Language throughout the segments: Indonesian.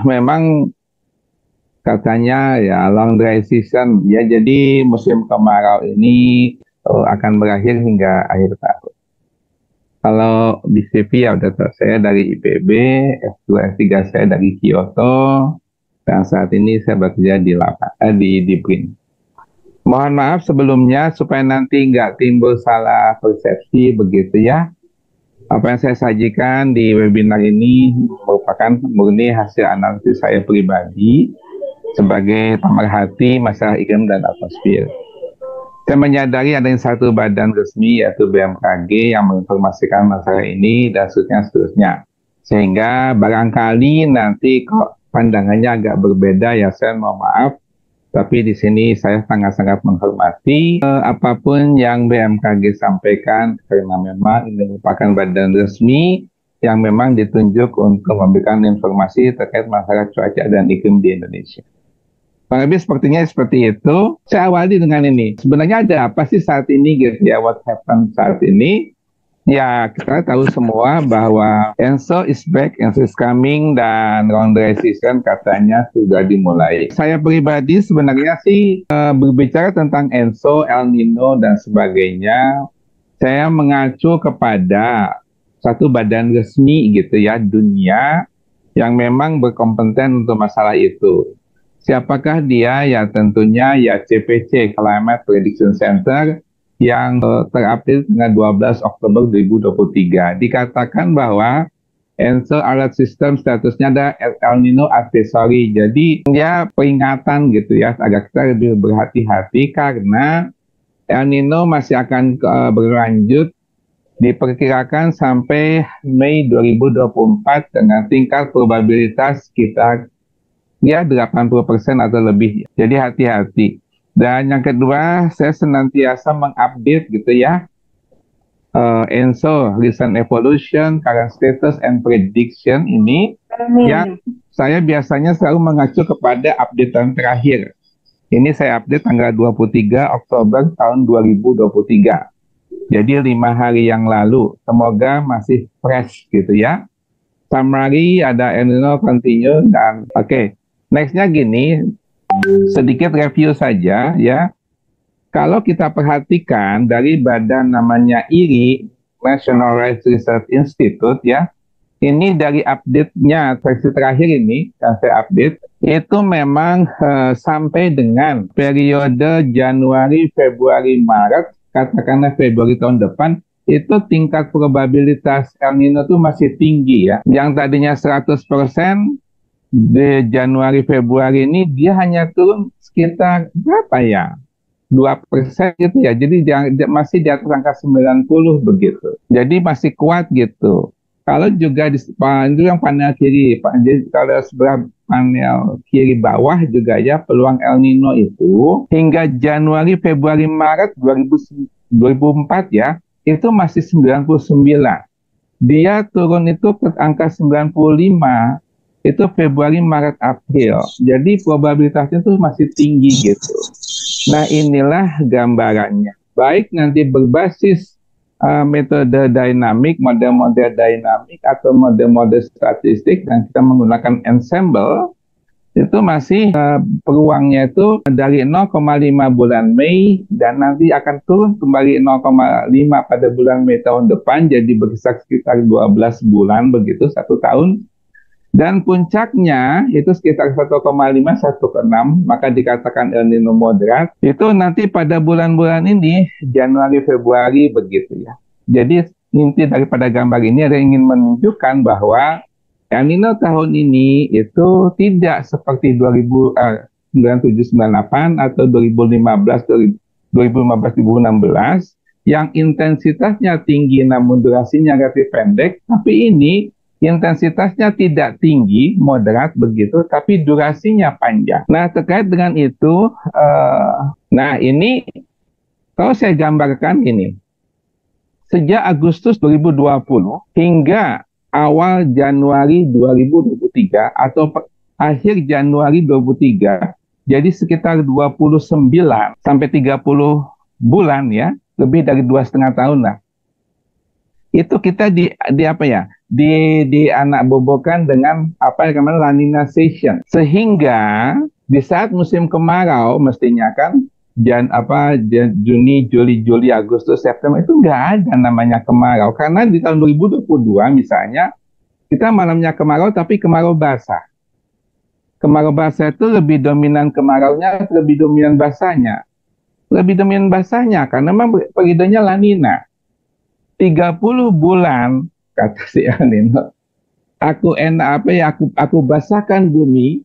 memang katanya ya long dry season ya, jadi musim kemarau ini akan berakhir hingga akhir tahun. Kalau di CV ya udah saya dari IPB, S2 S3 saya dari Kyoto, dan saat ini saya bekerja di di BRIN. Mohon maaf sebelumnya supaya nanti nggak timbul salah persepsi begitu ya. Apa yang saya sajikan di webinar ini merupakan murni hasil analisis saya pribadi sebagai pemerhati masalah iklim dan atmosfer. Saya menyadari adanya satu badan resmi yaitu BMKG yang menginformasikan masalah ini dan seterusnya. Sehingga barangkali nanti kok pandangannya agak berbeda ya, saya mohon maaf. Tapi di sini saya sangat-sangat menghormati apapun yang BMKG sampaikan, karena memang ini merupakan badan resmi yang memang ditunjuk untuk memberikan informasi terkait masalah cuaca dan iklim di Indonesia. Kurang lebih sepertinya seperti itu. Saya awali dengan ini. Sebenarnya ada apa sih saat ini gitu ya, what happened saat ini? Ya, kita tahu semua bahwa ENSO is back, ENSO is coming, dan long dry season katanya sudah dimulai. Saya pribadi sebenarnya sih berbicara tentang ENSO, El Nino, dan sebagainya, saya mengacu kepada satu badan resmi gitu ya, dunia, yang memang berkompeten untuk masalah itu. Siapakah dia? Ya tentunya ya CPC, Climate Prediction Center, yang terupdate tanggal 12 Oktober 2023. Dikatakan bahwa ENSO alert system statusnya ada El Nino advisory. Jadi ya peringatan gitu ya, agar kita lebih berhati-hati karena El Nino masih akan berlanjut, diperkirakan sampai Mei 2024 dengan tingkat probabilitas sekitar ya 80% atau lebih. Jadi hati-hati. Dan yang kedua, saya senantiasa mengupdate gitu ya, ENSO, Recent Evolution, Current Status, and Prediction ini, yang saya biasanya selalu mengacu kepada updatean terakhir. Ini saya update tanggal 23 Oktober tahun 2023. Jadi 5 hari yang lalu. Semoga masih fresh gitu ya. Summary ada El Nino continue dan oke. Nextnya gini, sedikit review saja ya. Kalau kita perhatikan dari badan namanya IRI, National Rice Research Institute ya, ini dari update-nya versi terakhir ini yang saya update, itu memang sampai dengan periode Januari, Februari, Maret, katakanlah Februari tahun depan, itu tingkat probabilitas El Nino itu masih tinggi ya. Yang tadinya 100%, di Januari Februari ini dia hanya turun sekitar berapa ya? 2% gitu ya. Jadi masih di atas angka 90 begitu. Jadi masih kuat gitu. Kalau juga di itu yang panel kiri, jadi kalau sebelah panel kiri bawah juga ya, peluang El Nino itu hingga Januari, Februari, Maret 2004 ya, itu masih 99. Dia turun itu ke angka 95 itu Februari, Maret, April. Jadi probabilitasnya itu masih tinggi gitu. Nah inilah gambarannya. Baik nanti berbasis metode dinamik, model-model dinamik atau model-model statistik, dan kita menggunakan ensemble, itu masih peluangnya itu dari 0,5 bulan Mei dan nanti akan turun kembali 0,5 pada bulan Mei tahun depan, jadi berkisar sekitar 12 bulan begitu, 1 tahun. Dan puncaknya itu sekitar 1,5-1,6, maka dikatakan El Nino moderat. Itu nanti pada bulan-bulan ini, Januari, Februari begitu ya. Jadi inti daripada gambar ini ada ingin menunjukkan bahwa El Nino tahun ini itu tidak seperti 97-98 atau 2015-2016 yang intensitasnya tinggi namun durasinya relatif pendek, tapi ini intensitasnya tidak tinggi, moderat begitu, tapi durasinya panjang. Nah, terkait dengan itu, nah ini kalau saya gambarkan ini, sejak Agustus 2020 hingga awal Januari 2023 atau akhir Januari 2023, jadi sekitar 29 sampai 30 bulan ya, lebih dari 2,5 tahun lah. Itu kita di apa ya? di anak bobokan dengan apa yang namanya laninization, sehingga di saat musim kemarau mestinya kan Juni, Juli, Agustus, September itu nggak ada namanya kemarau, karena di tahun 2022 misalnya kita malamnya kemarau tapi kemarau basah. Kemarau basah itu lebih dominan kemaraunya, lebih dominan basahnya. Lebih dominan basahnya karena memang periodenya La Nina. 30 bulan kata si El Nino. Aku enak apa ya, aku basahkan bumi.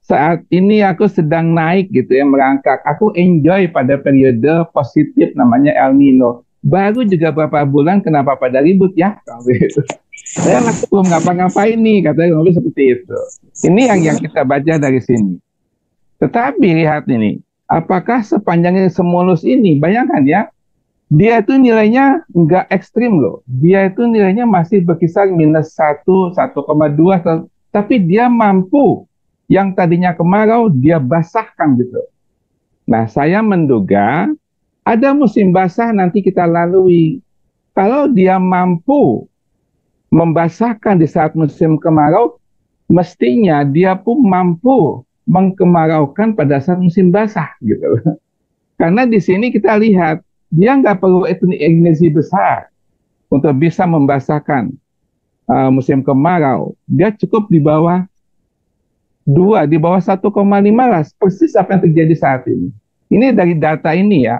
Saat ini aku sedang naik gitu ya, merangkak. Aku enjoy pada periode positif namanya El Nino. Baru juga berapa bulan kenapa pada ribut ya? Saya belum ngapa-ngapain nih, katanya ngomong seperti itu. Ini yang kita baca dari sini. Tetapi lihat ini, apakah sepanjangnya semulus ini, bayangkan ya, dia itu nilainya nggak ekstrim loh. Dia itu nilainya masih berkisar minus 1, 1,2, tapi dia mampu yang tadinya kemarau, dia basahkan gitu. Nah, saya menduga ada musim basah nanti kita lalui. Kalau dia mampu membasahkan di saat musim kemarau, mestinya dia pun mampu mengkemaraukan pada saat musim basah gitu. Karena di sini kita lihat dia nggak perlu energi besar untuk bisa membasahkan musim kemarau. Dia cukup di bawah 2, di bawah 1,5 lah, persis apa yang terjadi saat ini. Ini dari data ini ya.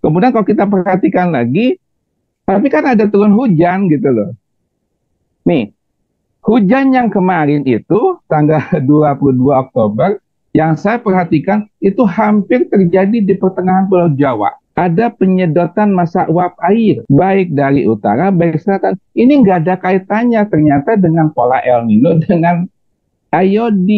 Kemudian kalau kita perhatikan lagi, tapi kan ada turun hujan gitu loh. Nih, hujan yang kemarin itu tanggal 22 Oktober, yang saya perhatikan itu hampir terjadi di pertengahan Pulau Jawa. Ada penyedotan masa uap air, baik dari utara, baik selatan. Ini nggak ada kaitannya ternyata dengan pola El Nino, dengan IOD.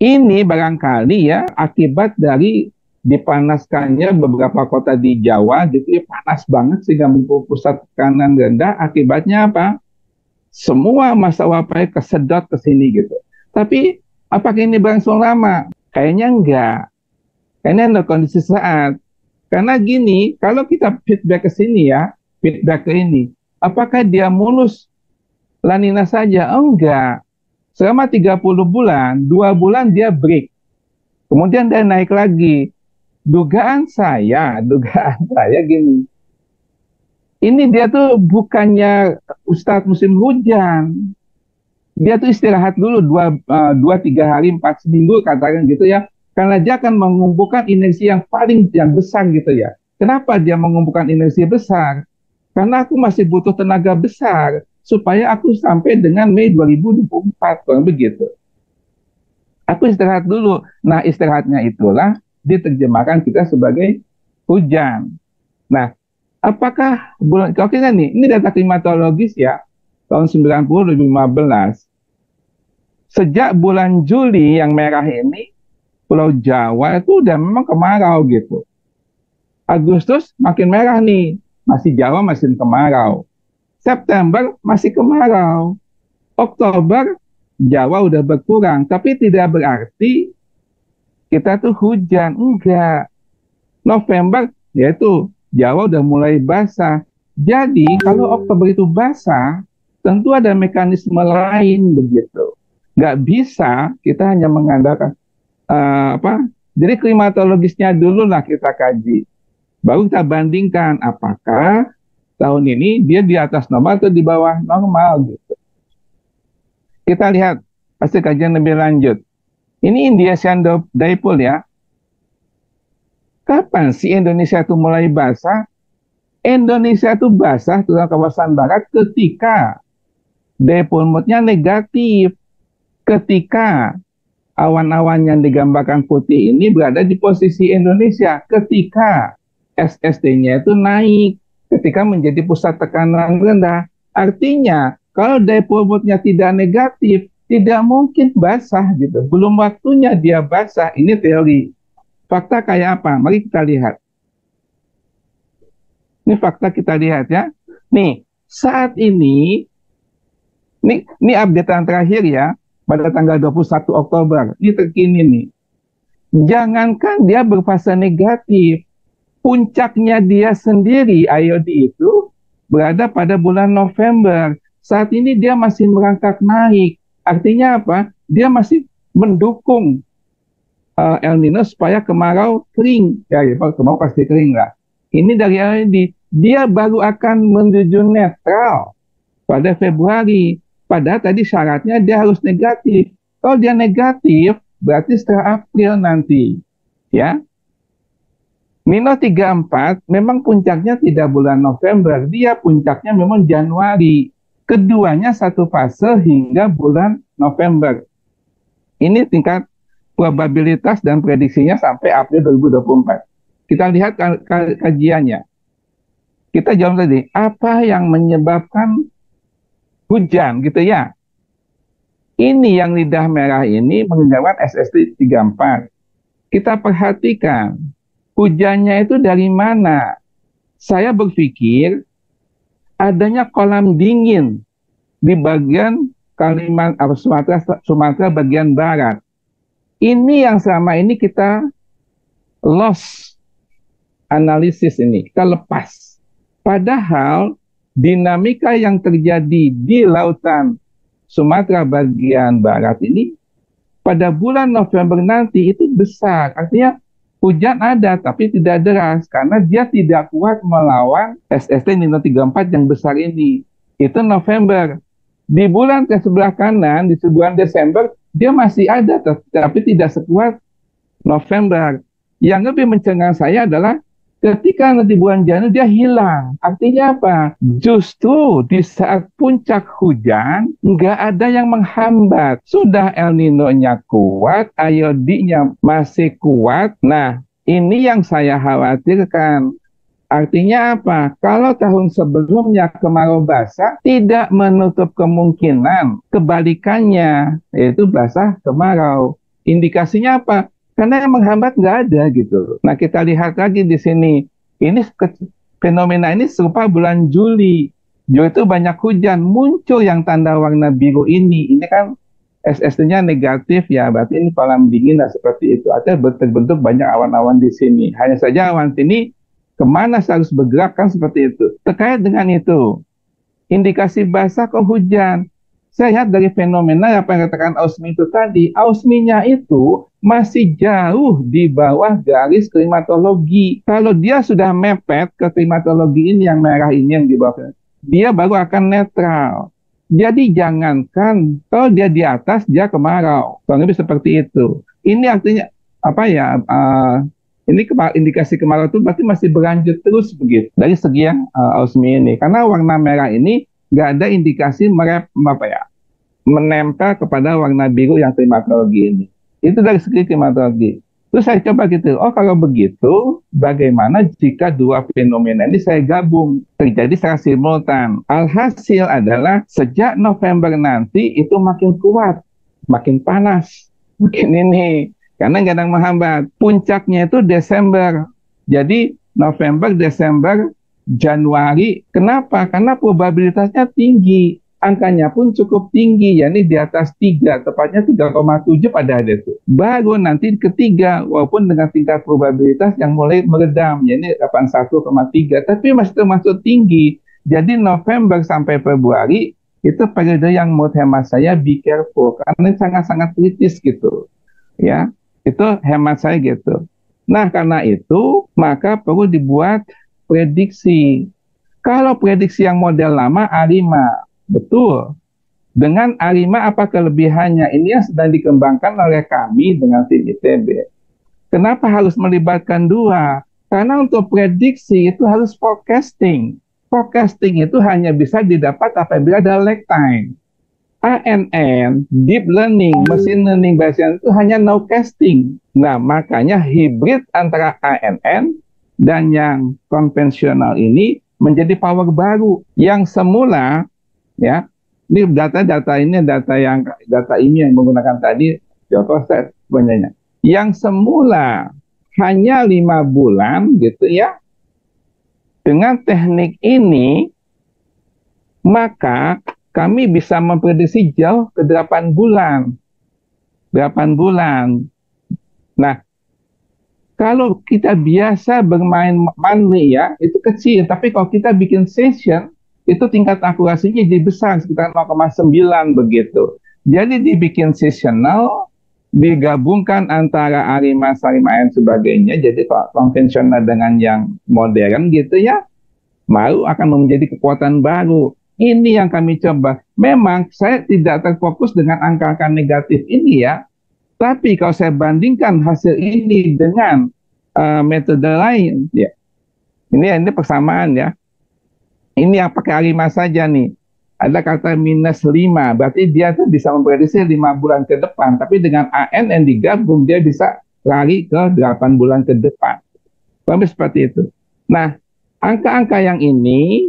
Ini barangkali ya akibat dari dipanaskannya beberapa kota di Jawa gitu ya, panas banget sehingga pusat tekanan rendah. Akibatnya apa? Semua masa uap air kesedot ke sini gitu. Tapi apakah ini berlangsung lama? Kayaknya enggak. Kayaknya ada kondisi saat. Karena gini, kalau kita feedback ke sini ya, feedback ke ini, apakah dia mulus La Nina saja? Oh, enggak. Selama 30 bulan, 2 bulan dia break. Kemudian dia naik lagi. Dugaan saya gini. Ini dia tuh bukannya Ustadz musim hujan. Dia tuh istirahat dulu 2-3 hari, 4 seminggu katakan gitu ya. Karena dia akan mengumpulkan energi yang besar gitu ya. Kenapa dia mengumpulkan energi besar? Karena aku masih butuh tenaga besar supaya aku sampai dengan Mei 2024, kurang begitu. Aku istirahat dulu. Nah, istirahatnya itulah diterjemahkan kita sebagai hujan. Nah, apakah bulan, kalau kita nih, ini data klimatologis ya, tahun 90 2015. Sejak bulan Juli yang merah ini, Pulau Jawa itu udah memang kemarau gitu. Agustus makin merah nih, masih Jawa masih kemarau. September masih kemarau. Oktober Jawa udah berkurang, tapi tidak berarti kita tuh hujan, enggak. November yaitu Jawa udah mulai basah. Jadi kalau Oktober itu basah, tentu ada mekanisme lain begitu. Nggak bisa kita hanya mengandalkan apa? Jadi klimatologisnya dulu lah kita kaji. Baru kita bandingkan apakah tahun ini dia di atas normal atau di bawah normal gitu. Kita lihat hasil kajian lebih lanjut. Ini Indian Dipole ya. Kapan sih Indonesia itu mulai basah? Indonesia itu basah terutama kawasan barat ketika dipole mode-nya negatif. Ketika awan-awan yang digambarkan putih ini berada di posisi Indonesia. Ketika SST-nya itu naik. Ketika menjadi pusat tekanan rendah. Artinya kalau dipole mode-nya tidak negatif, tidak mungkin basah gitu. Belum waktunya dia basah. Ini teori. Fakta kayak apa? Mari kita lihat. Ini fakta kita lihat ya. Nih, saat ini updatean terakhir ya, pada tanggal 21 Oktober. Ini terkini nih. Jangankan dia berfase negatif, puncaknya dia sendiri IOD itu berada pada bulan November. Saat ini dia masih merangkak naik. Artinya apa? Dia masih mendukung El Nino supaya kemarau kering. Ya, kemarau pasti kering lah. Ini dari LED. Dia baru akan menuju netral pada Februari. Padahal tadi syaratnya dia harus negatif. Kalau dia negatif, berarti setelah April nanti. Ya, Nino 34 memang puncaknya tidak bulan November. Dia puncaknya memang Januari. Keduanya satu fase hingga bulan November. Ini tingkat probabilitas dan prediksinya sampai April 2024. Kita lihat kajiannya. Kita jawab tadi, apa yang menyebabkan hujan gitu ya? Ini yang lidah merah ini menunjukkan SST 34. Kita perhatikan, hujannya itu dari mana? Saya berpikir adanya kolam dingin di bagian Sumatera bagian barat. Ini yang selama ini kita loss analisis ini, kita lepas. Padahal dinamika yang terjadi di lautan Sumatera bagian barat ini pada bulan November nanti itu besar. Artinya hujan ada tapi tidak deras karena dia tidak kuat melawan SST Nino 34 yang besar ini. Itu November. Di bulan ke sebelah kanan, di bulan Desember, dia masih ada tapi tidak sekuat November. Yang lebih mencengangkan saya adalah ketika nanti bulan Januari dia hilang. Artinya apa? Justru di saat puncak hujan, nggak ada yang menghambat. Sudah El Nino-nya kuat, IOD-nya masih kuat. Nah, ini yang saya khawatirkan. Artinya apa? Kalau tahun sebelumnya kemarau basah, tidak menutup kemungkinan kebalikannya, yaitu basah kemarau. Indikasinya apa? Karena yang menghambat nggak ada gitu. Nah, kita lihat lagi di sini. Ini fenomena ini serupa bulan Juli. Juli itu banyak hujan, muncul yang tanda warna biru ini. Ini kan SST-nya negatif ya, berarti ini kolam dingin lah seperti itu. Artinya terbentuk banyak awan-awan di sini. Hanya saja awan ini kemana harus bergerak kan seperti itu. Terkait dengan itu, indikasi basah kok hujan. Saya lihat dari fenomena apa yang katakan Ausmi itu tadi, Ausmi-nya itu masih jauh di bawah garis klimatologi. Kalau dia sudah mepet ke klimatologi ini yang merah ini yang di bawah, dia baru akan netral. Jadi jangankan kalau dia di atas dia kemarau, kurang lebih seperti itu. Ini artinya apa ya? Ini indikasi kemarau itu berarti masih berlanjut terus begitu dari segi yang Ausmi ini, karena warna merah ini nggak ada indikasi menempel kepada warna biru yang klimatologi ini. Itu dari segi klimatologi. Terus saya coba gitu, oh kalau begitu bagaimana jika dua fenomena ini saya gabung terjadi secara simultan? Alhasil adalah sejak November nanti itu makin kuat, makin panas, makin ini. Karena nggak ada yang menghambat. Puncaknya itu Desember. Jadi November, Desember, Januari. Kenapa? Karena probabilitasnya tinggi. Angkanya pun cukup tinggi, yakni di atas 3, tepatnya 3,7 pada hari itu. Baru nanti ketiga, walaupun dengan tingkat probabilitas yang mulai meredam, yakni 81,3, tapi masih termasuk tinggi. Jadi November sampai Februari, itu periode yang menurut hemat saya be careful, karena sangat-sangat kritis gitu. Ya. Itu hemat saya gitu. Nah, karena itu, maka perlu dibuat prediksi. Kalau prediksi yang model lama, A5. Betul. Dengan A5 apa kelebihannya? Ini yang sedang dikembangkan oleh kami dengan tim ITB. Kenapa harus melibatkan dua? Karena untuk prediksi itu harus forecasting. Forecasting itu hanya bisa didapat apabila ada lag time. ANN, deep learning, machine learning Bayesian itu hanya nowcasting. Nah, makanya hibrid antara ANN dan yang konvensional ini menjadi power baru. Yang semula, ya, ini data ini yang menggunakan tadi, contoh set sebenarnya. Yang semula hanya 5 bulan, gitu ya, dengan teknik ini, maka kami bisa memprediksi jauh ke 8 bulan. 8 bulan. Nah, kalau kita biasa bermain monthly ya, itu kecil. Tapi kalau kita bikin session, itu tingkat akurasinya jadi besar, sekitar 0,9 begitu. Jadi dibikin seasonal, digabungkan antara Arimas, dan sebagainya, jadi konvensional dengan yang modern gitu ya, baru akan menjadi kekuatan baru. Ini yang kami coba. Memang saya tidak terfokus dengan angka-angka negatif ini ya, tapi kalau saya bandingkan hasil ini dengan metode lain, ya, ini persamaan ya. Ini yang pakai Arima saja nih. Ada kata -5, berarti dia tuh bisa memprediksi 5 bulan ke depan. Tapi dengan ANN digabung, dia bisa lari ke 8 bulan ke depan. Tapi seperti itu. Nah, angka-angka yang ini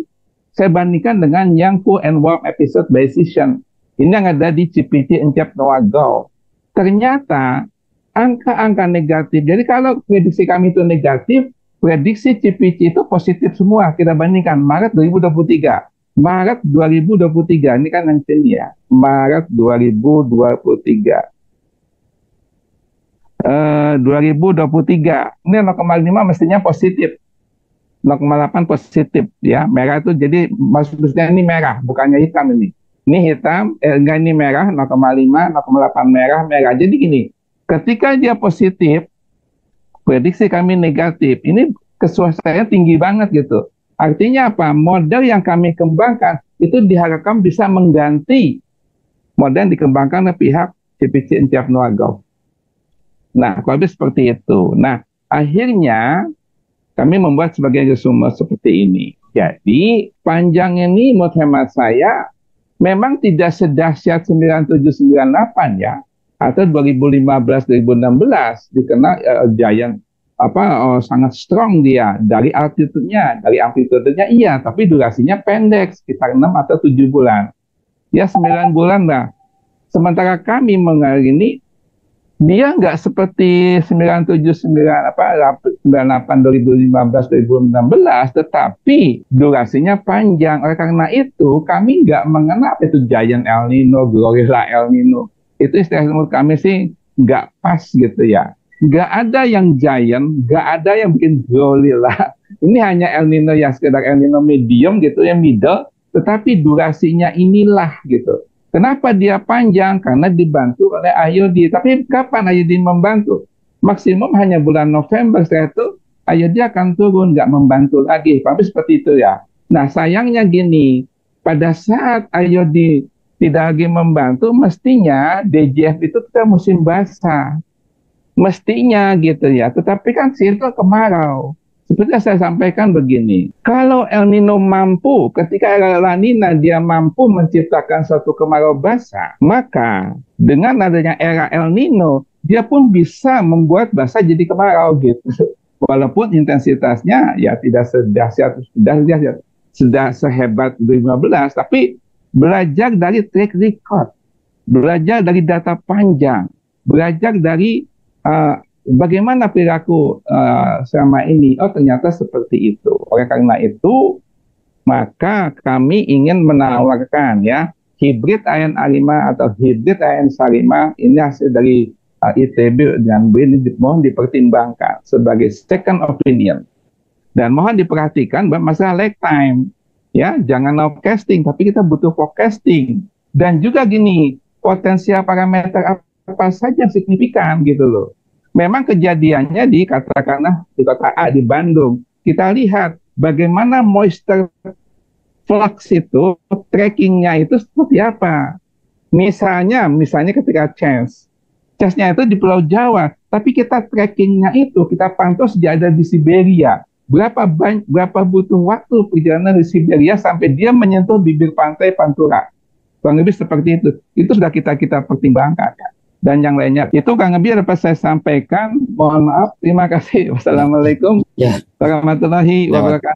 saya bandingkan dengan yang Full and Warm Episode Decision. Ini yang ada di CPT Encap Noah Go. Ternyata angka-angka negatif. Jadi kalau prediksi kami itu negatif, prediksi CPC itu positif semua. Kita bandingkan Maret 2023. Maret 2023, ini kan yang sini ya. Maret 2023. 2023. Ini 0,5 mestinya positif. 0,8 positif ya. Merah itu jadi maksudnya ini merah, bukannya hitam ini. Ini hitam, enggak ini merah, 0,5, 0,8 merah. Jadi gini, ketika dia positif, prediksi kami negatif. Ini kesuasanya tinggi banget gitu. Artinya apa? Model yang kami kembangkan itu diharapkan bisa mengganti model yang dikembangkan oleh pihak CPC Encap Noah Go. Nah, kalau seperti itu. Nah, akhirnya kami membuat sebagai resume seperti ini. Jadi, panjang ini menurut hemat saya memang tidak sedahsyat 9798 ya, atau 2015-2016 dikenal giant sangat strong dia dari altitude-nya, dari amplitude-nya iya, tapi durasinya pendek sekitar 6 atau 7 bulan. Ya 9 bulan lah. Sementara kami mengenai ini dia nggak seperti 98 2015 2016, tetapi durasinya panjang. Oleh karena itu kami nggak mengenal itu giant El Nino, gorilla El Nino. Itu istilah menurut kami sih nggak pas gitu ya. Nggak ada yang giant, nggak ada yang bikin gorilla. Ini hanya El Nino yang sekedar El Nino medium gitu, yang middle, tetapi durasinya inilah gitu. Kenapa dia panjang? Karena dibantu oleh IOD. Tapi kapan IOD membantu? Maksimum hanya bulan November, setelah itu IOD akan turun, nggak membantu lagi. Tapi seperti itu ya. Nah sayangnya gini, pada saat IOD tidak lagi membantu, mestinya DJF itu kita musim basah. Mestinya gitu ya, tetapi kan sirkel kemarau. Seperti yang saya sampaikan begini, kalau El Nino mampu, ketika era La Nina dia mampu menciptakan suatu kemarau basah, maka dengan adanya era El Nino, dia pun bisa membuat basah jadi kemarau gitu. Walaupun intensitasnya ya tidak sedahsyat, sudah sehebat 2015, tapi belajar dari track record, belajar dari data panjang, belajar dari bagaimana perilaku selama ini. Oh ternyata seperti itu. Oleh karena itu maka kami ingin menawarkan ya hibrid AN A5 atau hibrid AN S5. Ini hasil dari ITB dan BRIN, mohon dipertimbangkan sebagai second opinion. Dan mohon diperhatikan bahwa masalah lag time ya, jangan no casting, tapi kita butuh forecasting. Dan juga gini, potensial parameter apa saja yang signifikan gitu loh. Memang kejadiannya di katakanlah di kota A di Bandung, kita lihat bagaimana moisture flux itu, trackingnya itu seperti apa. Misalnya ketika chance-nya itu di Pulau Jawa, tapi kita trackingnya itu kita pantau sejak ada di Siberia. Berapa butuh waktu perjalanan di Siberia sampai dia menyentuh bibir pantai Pantura. Kurang lebih seperti itu. Itu sudah kita pertimbangkan. Dan yang lainnya itu kurang lebih dapat saya sampaikan. Mohon maaf, terima kasih. Wassalamualaikum warahmatullahi wabarakatuh.